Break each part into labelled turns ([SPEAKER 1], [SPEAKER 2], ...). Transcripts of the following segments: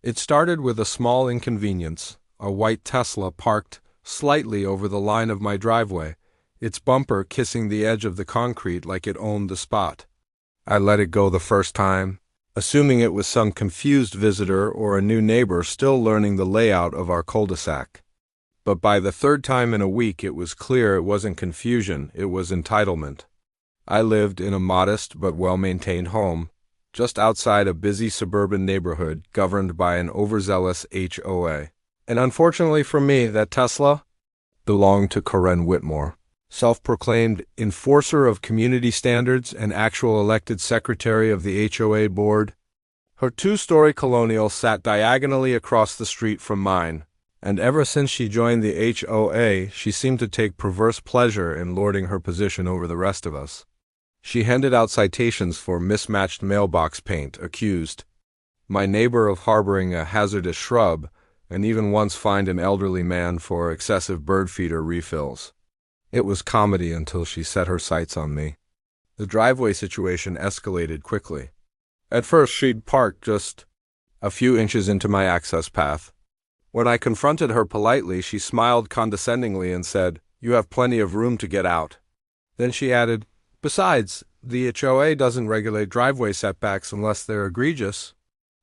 [SPEAKER 1] It started with a small inconvenience, a white Tesla parked slightly over the line of my driveway, its bumper kissing the edge of the concrete like it owned the spot. I let it go the first time, assuming it was some confused visitor or a new neighbor still learning the layout of our cul-de-sac. But by the third time in a week it was clear it wasn't confusion, it was entitlement. I lived in a modest but well-maintained home, just outside a busy suburban neighborhood governed by an overzealous HOA. And unfortunately for me, that Tesla belonged to Karen Whitmore, self-proclaimed enforcer of community standards and actual elected secretary of the HOA board. Her two-story colonial sat diagonally across the street from mine, and ever since she joined the HOA, she seemed to take perverse pleasure in lording her position over the rest of us. She handed out citations for mismatched mailbox paint, accused my neighbor of harboring a hazardous shrub, and even once fined an elderly man for excessive bird feeder refills. It was comedy until she set her sights on me. The driveway situation escalated quickly. At first, she'd parked just a few inches into my access path. When I confronted her politely, she smiled condescendingly and said, "You have plenty of room to get out." Then she added, "Besides, the HOA doesn't regulate driveway setbacks unless they're egregious."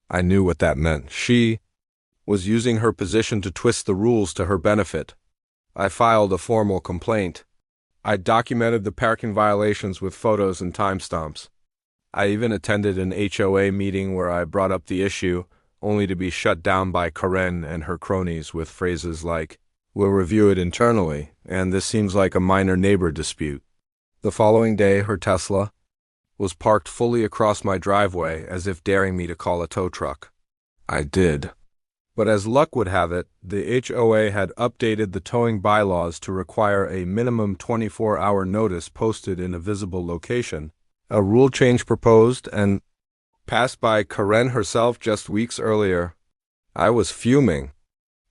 [SPEAKER 1] I knew what that meant. She was using her position to twist the rules to her benefit. I filed a formal complaint. I documented the parking violations with photos and timestamps. I even attended an HOA meeting where I brought up the issue, only to be shut down by Karen and her cronies with phrases like, "We'll review it internally," and "This seems like a minor neighbor dispute." The following day, her Tesla was parked fully across my driveway as if daring me to call a tow truck. I did. But as luck would have it, the HOA had updated the towing bylaws to require a minimum 24-hour notice posted in a visible location, a rule change proposed and passed by Karen herself just weeks earlier. I was fuming.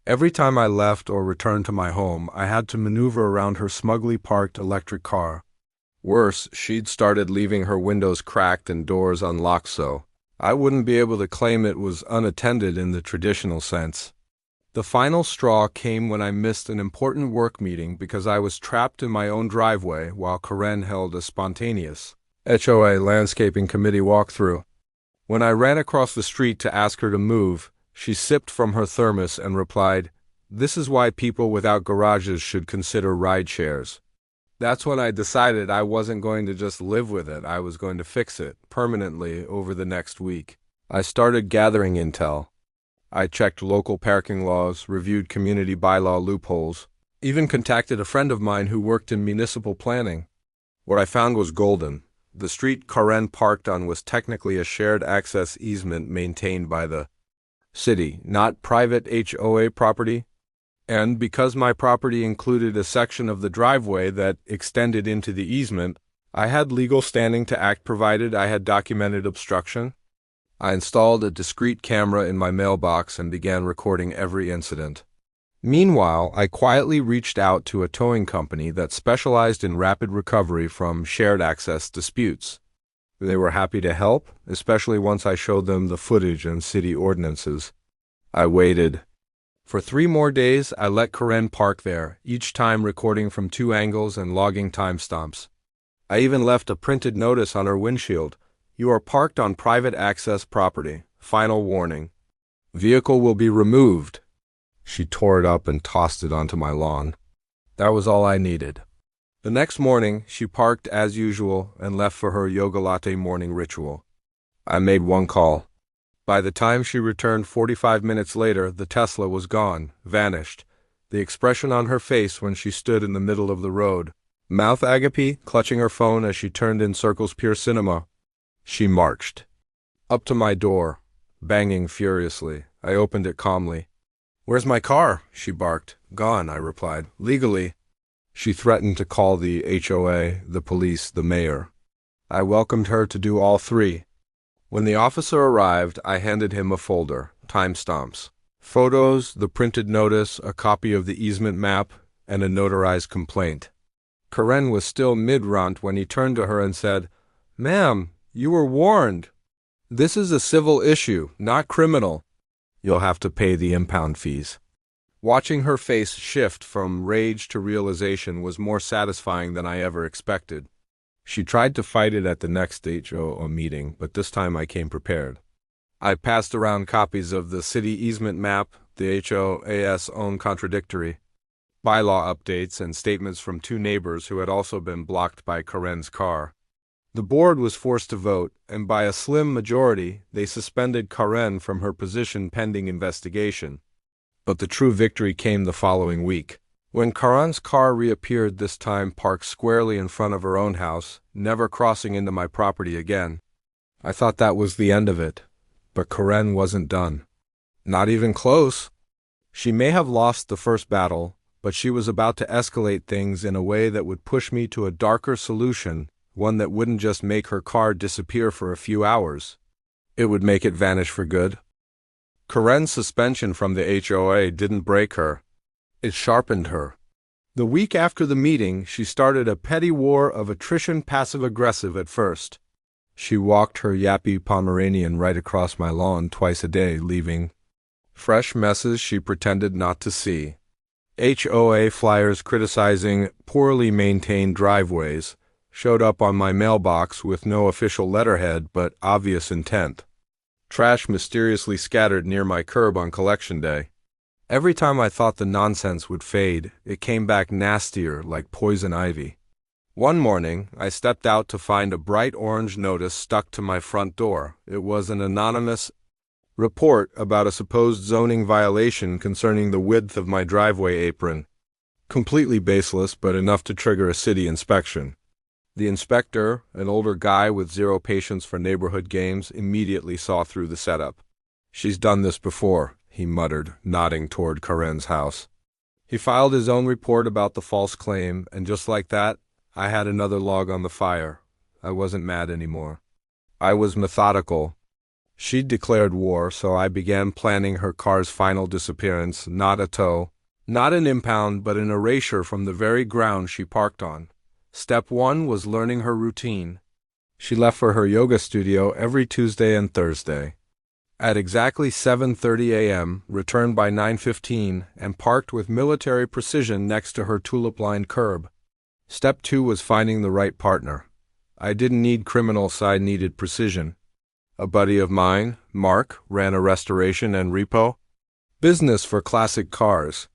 [SPEAKER 1] Every time I left or returned to my home, I had to maneuver around her smugly parked electric car. Worse, she'd started leaving her windows cracked and doors unlocked so I wouldn't be able to claim it was unattended in the traditional sense. The final straw came when I missed an important work meeting because I was trapped in my own driveway while Karen held a spontaneous HOA landscaping committee walkthrough. When I ran across the street to ask her to move, she sipped from her thermos and replied, "This is why people without garages should consider ride shares." That's when I decided I wasn't going to just live with it, I was going to fix it permanently over the next week. I started gathering intel. I checked local parking laws, reviewed community bylaw loopholes, even contacted a friend of mine who worked in municipal planning. What I found was golden. The street Karen parked on was technically a shared access easement maintained by the city, not private HOA property. And because my property included a section of the driveway that extended into the easement, I had legal standing to act provided I had documented obstruction. I installed a discrete camera in my mailbox and began recording every incident. Meanwhile, I quietly reached out to a towing company that specialized in rapid recovery from shared access disputes. They were happy to help, especially once I showed them the footage and city ordinances. I waited. For 3 more days, I let Karen park there, each time recording from 2 angles and logging timestamps. I even left a printed notice on her windshield. "You are parked on private access property. Final warning. Vehicle will be removed." She tore it up and tossed it onto my lawn. That was all I needed. The next morning, she parked as usual and left for her yoga latte morning ritual. I made 1 call. By the time she returned 45 minutes later, the Tesla was gone, vanished. The expression on her face when she stood in the middle of the road, mouth agape, clutching her phone as she turned in Circle's Pier Cinema. She marched up to my door, banging furiously. I opened it calmly. "Where's my car?" she barked. "Gone," I replied. "Legally." She threatened to call the HOA, the police, the mayor. I welcomed her to do all 3. When the officer arrived, I handed him a folder, timestamps, photos, the printed notice, a copy of the easement map, and a notarized complaint. Karen was still mid-rant when he turned to her and said, "Ma'am, you were warned. This is a civil issue, not criminal. You'll have to pay the impound fees. Watching her face shift from rage to realization was more satisfying than I ever expected. She tried to fight it at the next HOA meeting, but this time I came prepared. I passed around copies of the city easement map, the HOA's own contradictory bylaw updates, and statements from two neighbors who had also been blocked by Karen's car. The board was forced to vote, and by a slim majority, they suspended Karen from her position pending investigation. But the true victory came the following week, when Karen's car reappeared, this time parked squarely in front of her own house, never crossing into my property again. I thought that was the end of it, but Karen wasn't done. Not even close. She may have lost the first battle, but she was about to escalate things in a way that would push me to a darker solution, one that wouldn't just make her car disappear for a few hours. It would make it vanish for good. Karen's suspension from the HOA didn't break her. It sharpened her. The week after the meeting, she started a petty war of attrition, passive-aggressive at first. She walked her yappy Pomeranian right across my lawn twice a day, leaving fresh messes she pretended not to see. HOA flyers criticizing poorly maintained driveways showed up on my mailbox with no official letterhead but obvious intent. Trash mysteriously scattered near my curb on collection day. Every time I thought the nonsense would fade, it came back nastier, like poison ivy. One morning, I stepped out to find a bright orange notice stuck to my front door. It was an anonymous report about a supposed zoning violation concerning the width of my driveway apron. Completely baseless, but enough to trigger a city inspection. The inspector, an older guy with zero patience for neighborhood games, immediately saw through the setup. "She's done this before," he muttered, nodding toward Karen's house. He filed his own report about the false claim, and just like that, I had another log on the fire. I wasn't mad anymore. I was methodical. She'd declared war, so I began planning her car's final disappearance, not a tow, not an impound, but an erasure from the very ground she parked on. Step 1 was learning her routine. She left for her yoga studio every Tuesday and Thursday. At exactly 7:30 a.m., returned by 9:15, and parked with military precision next to her tulip-lined curb. Step 2 was finding the right partner. I didn't need criminal, I needed precision. A buddy of mine, Mark, ran a restoration and repo business for classic cars.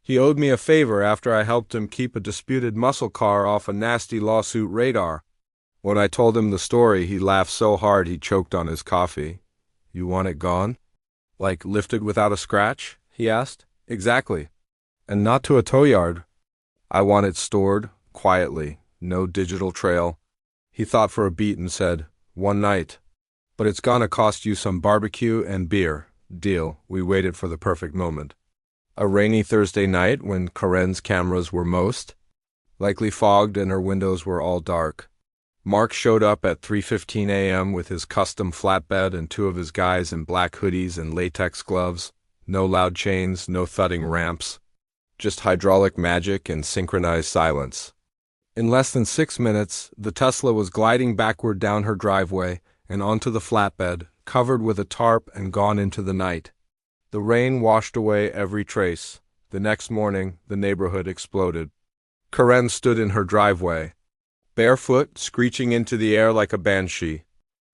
[SPEAKER 1] He owed me a favor after I helped him keep a disputed muscle car off a nasty lawsuit radar. When I told him the story, he laughed so hard he choked on his coffee. "You want it gone? Like lifted without a scratch?" he asked. "Exactly. And not to a tow yard. I want it stored, quietly, no digital trail." He thought for a beat and said, "One night. But it's gonna cost you some barbecue and beer." Deal. We waited for the perfect moment. A rainy Thursday night when Karen's cameras were most likely fogged and her windows were all dark. Mark showed up at 3:15 a.m. with his custom flatbed and two of his guys in black hoodies and latex gloves. No loud chains, no thudding ramps. Just hydraulic magic and synchronized silence. In less than 6 minutes, the Tesla was gliding backward down her driveway and onto the flatbed, covered with a tarp and gone into the night. The rain washed away every trace. The next morning, the neighborhood exploded. Karen stood in her driveway, barefoot, screeching into the air like a banshee.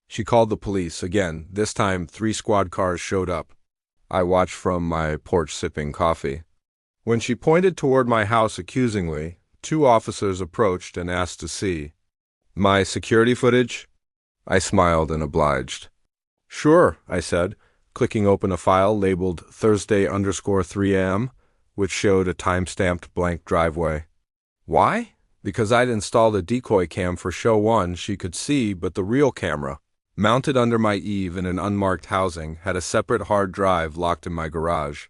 [SPEAKER 1] She called the police. Again, this time 3 squad cars showed up. I watched from my porch sipping coffee. When she pointed toward my house accusingly, 2 officers approached and asked to see my security footage. I smiled and obliged. "Sure," I said, clicking open a file labeled Thursday_3 a.m., which showed a time-stamped blank driveway. Why? Because I'd installed a decoy cam for show 1 she could see, but the real camera, mounted under my eave in an unmarked housing, had a separate hard drive locked in my garage.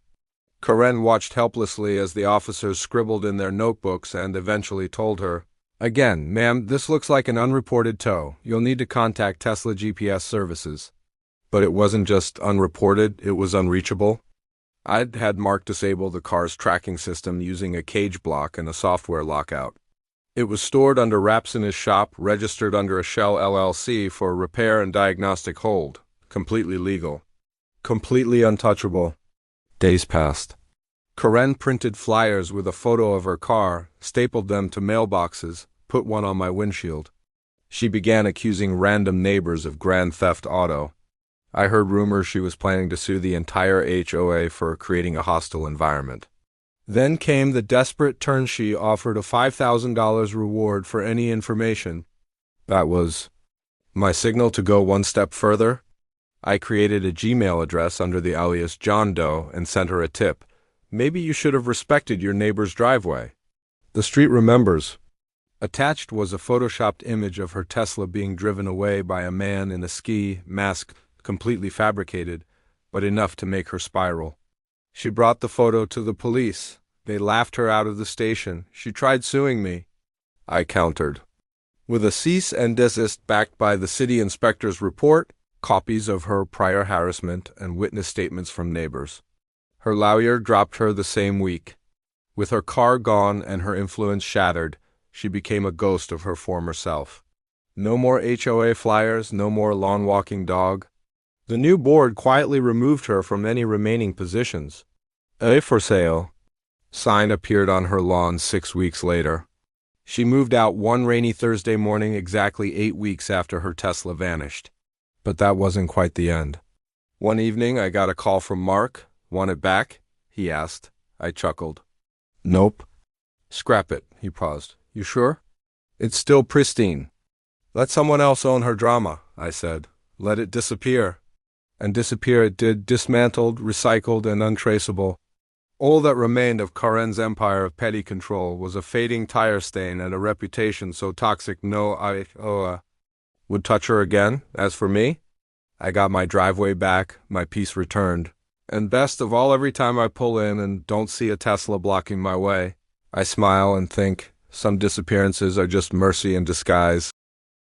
[SPEAKER 1] Karen watched helplessly as the officers scribbled in their notebooks and eventually told her, "Again, ma'am, this looks like an unreported tow. You'll need to contact Tesla GPS services." But it wasn't just unreported, it was unreachable. I'd had Mark disable the car's tracking system using a cage block and a software lockout. It was stored under wraps in his shop, registered under a Shell LLC for repair and diagnostic hold, completely legal. completely untouchable. Days passed. Karen printed flyers with a photo of her car, stapled them to mailboxes, put one on my windshield. She began accusing random neighbors of grand theft auto. I heard rumors she was planning to sue the entire HOA for creating a hostile environment. Then came the desperate turn. She offered a $5,000 reward for any information. That was my signal to go one step further. I created a Gmail address under the alias John Doe and sent her a tip. Maybe you should have respected your neighbor's driveway. The street remembers. Attached was a photoshopped image of her Tesla being driven away by a man in a ski mask, completely fabricated, but enough to make her spiral. She brought the photo to the police. They laughed her out of the station. She tried suing me. I countered. With a cease and desist backed by the city inspector's report, copies of her prior harassment, and witness statements from neighbors. Her lawyer dropped her the same week. With her car gone and her influence shattered, she became a ghost of her former self. No more HOA flyers, no more lawn-walking dog. The new board quietly removed her from any remaining positions. A for sale sign appeared on her lawn 6 weeks later. She moved out one rainy Thursday morning exactly 8 weeks after her Tesla vanished. But that wasn't quite the end. One evening I got a call from Mark. Want it back? He asked. I chuckled. Nope. Scrap it, he paused. You sure? It's still pristine. Let someone else own her drama, I said. Let it disappear. And disappear it did, dismantled, recycled, and untraceable. All that remained of Karen's empire of petty control was a fading tire stain and a reputation so toxic no HOA would touch her again. As for me, I got my driveway back, my peace returned. And best of all, every time I pull in and don't see a Tesla blocking my way, I smile and think some disappearances are just mercy in disguise.